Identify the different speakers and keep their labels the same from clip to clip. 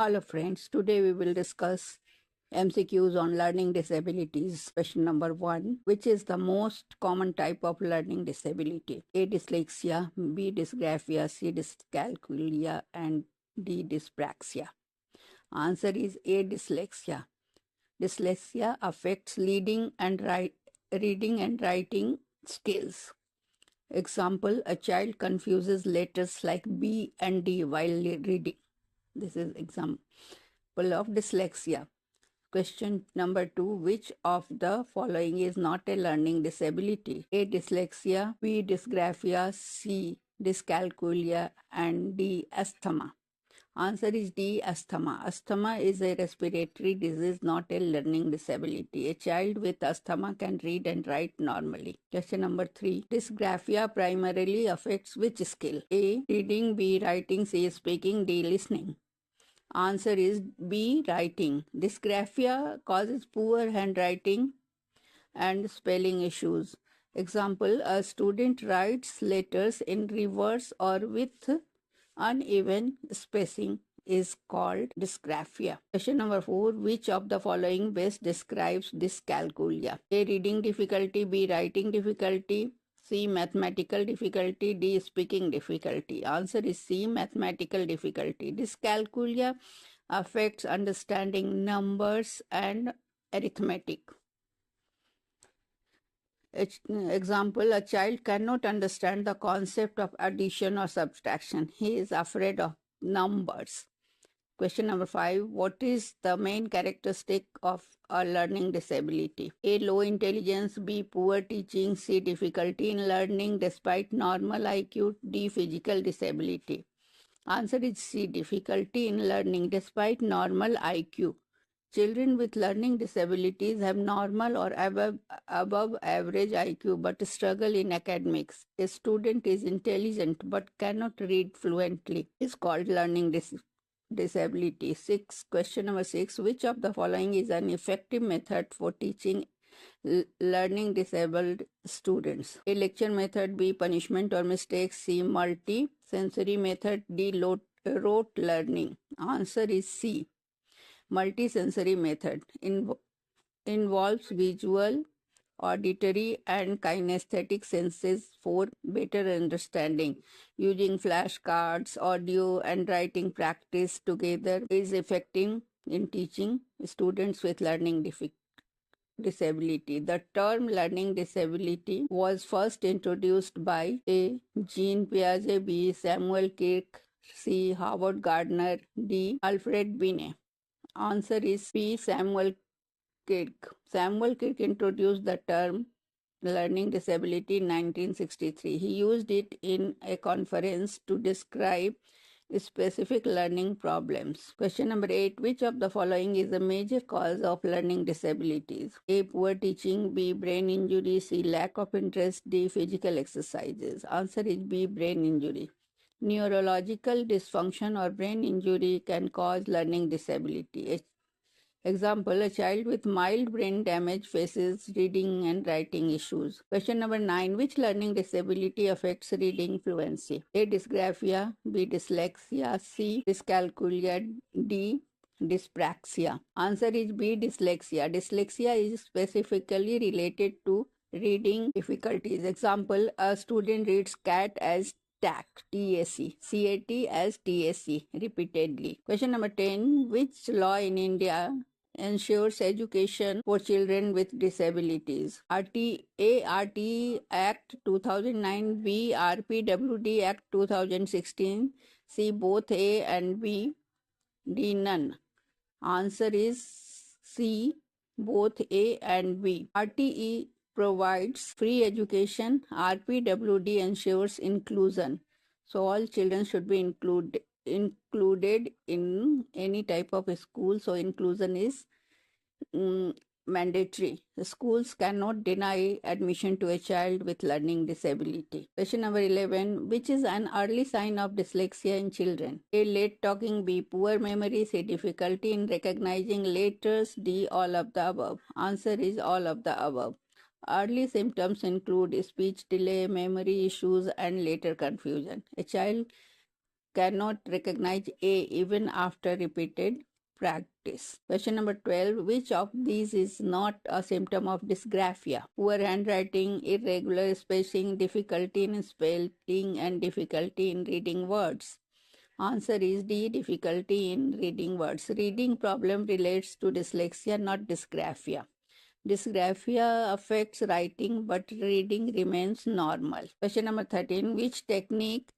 Speaker 1: Hello friends, today we will discuss MCQs on learning disabilities. Question number 1. Which is the most common type of learning disability? A. Dyslexia, B. Dysgraphia, C. Dyscalculia, and D. Dyspraxia. Answer is A. Dyslexia. Dyslexia affects reading and writing skills. Example, a child confuses letters like B and D while reading. This is example of dyslexia. Question number 2. Which of the following is not a learning disability? A. Dyslexia, B. Dysgraphia, C. Dyscalculia, and D. Asthma. Answer is D. Asthma. Asthma is a respiratory disease, not a learning disability. A child with asthma can read and write normally. Question number 3. Dysgraphia primarily affects which skill? A. Reading, B. Writing, C. Speaking, D. Listening. Answer is B. Writing. Dysgraphia causes poor handwriting and spelling issues. Example, a student writes letters in reverse or with uneven spacing is called dysgraphia. Question number 4. Which of the following best describes dyscalculia? A. Reading difficulty, B. Writing difficulty, C. Mathematical difficulty, D. Speaking difficulty. Answer is C. Mathematical difficulty. Dyscalculia affects understanding numbers and arithmetic. Example, a child cannot understand the concept of addition or subtraction. He is afraid of numbers. Question number 5. What is the main characteristic of a learning disability? A. Low intelligence, B. Poor teaching, C. Difficulty in learning despite normal IQ, D. Physical disability. Answer is C. Difficulty in learning despite normal IQ. Children with learning disabilities have normal or above average IQ but struggle in academics. A student is intelligent but cannot read fluently. It's called learning disability. Question number 6. Which of the following is an effective method for teaching learning disabled students? A. Lecture method, B. Punishment or mistakes, C. Multi-sensory method, D. Rote learning. Answer is C. Multisensory method involves visual, auditory, and kinesthetic senses for better understanding. Using flashcards, audio, and writing practice together is effective in teaching students with learning disability. The term learning disability was first introduced by A. Jean Piaget, B. Samuel Kirk, C. Howard Gardner, D. Alfred Binet. Answer is B. Samuel Kirk. Samuel Kirk introduced the term learning disability in 1963. He used it in a conference to describe specific learning problems. Question number 8. Which of the following is a major cause of learning disabilities? A. Poor teaching, B. Brain injury, C. Lack of interest, D. Physical exercises. Answer is B. Brain injury. Neurological dysfunction or brain injury can cause learning disability. Example, a child with mild brain damage faces reading and writing issues. Question number 9. Which learning disability affects reading fluency? A. Dysgraphia, B. Dyslexia, C. Dyscalculia, D. Dyspraxia. Answer is B. Dyslexia. Dyslexia is specifically related to reading difficulties. Example, a student reads cat as TAC, TAC, CAT as TAC repeatedly. Question number 10. Which law in India ensures education for children with disabilities? RT Act 2009, B. RPWD Act 2016, C. Both A and B, D. None. Answer is C. Both A and B. RTE provides free education. RPWD ensures inclusion. So all children should be included in any type of a school. So inclusion is mandatory. The schools cannot deny admission to a child with learning disability. Question number 11. Which is an early sign of dyslexia in children? A. Late talking, B. Poor memory, C. Difficulty in recognizing letters, D. All of the above. Answer is all of the above. Early symptoms include speech delay, memory issues, and later confusion. A child cannot recognize A even after repeated practice. Question number 12. Which of these is not a symptom of dysgraphia? Poor handwriting, irregular spacing, difficulty in spelling, and difficulty in reading words. Answer is D. Difficulty in reading words. Reading problem relates to dyslexia, not dysgraphia. Dysgraphia affects writing, but reading remains normal. Question number 13. Which technique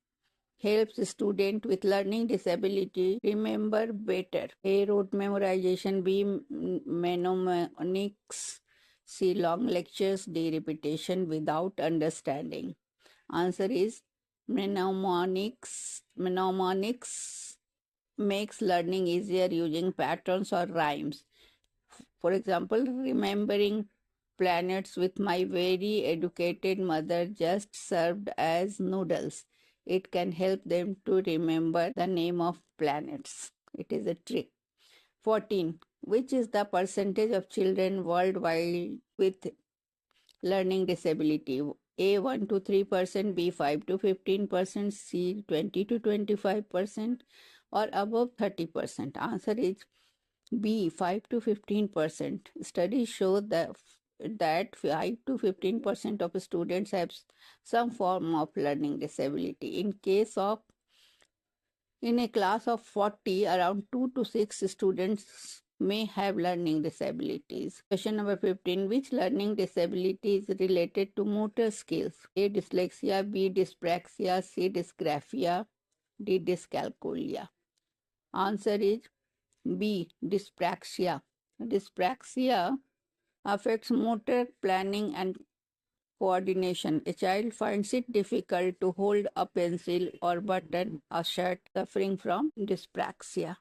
Speaker 1: helps student with learning disability remember better? A. Rote memorization. B. Mnemonics. C. Long lectures. D. Repetition without understanding. Answer is mnemonics. Mnemonics makes learning easier using patterns or rhymes. For example, remembering planets with my very educated mother just served as noodles. It can help them to remember the name of planets. It is a trick. 14. Which is the percentage of children worldwide with learning disability? A 1 to 3%, B 5 to 15%, C 20 to 25%, or above 30%. Answer is B 5 to 15%. Studies show that 5 to 15% of students have some form of learning disability. In a class of 40, around 2 to 6 students may have learning disabilities. Question number 15. Which learning disability is related to motor skills? A. Dyslexia, B. Dyspraxia, C. Dysgraphia, D. Dyscalculia. Answer is B. Dyspraxia. Dyspraxia affects motor planning and coordination. A child finds it difficult to hold a pencil or button a shirt, suffering from dyspraxia.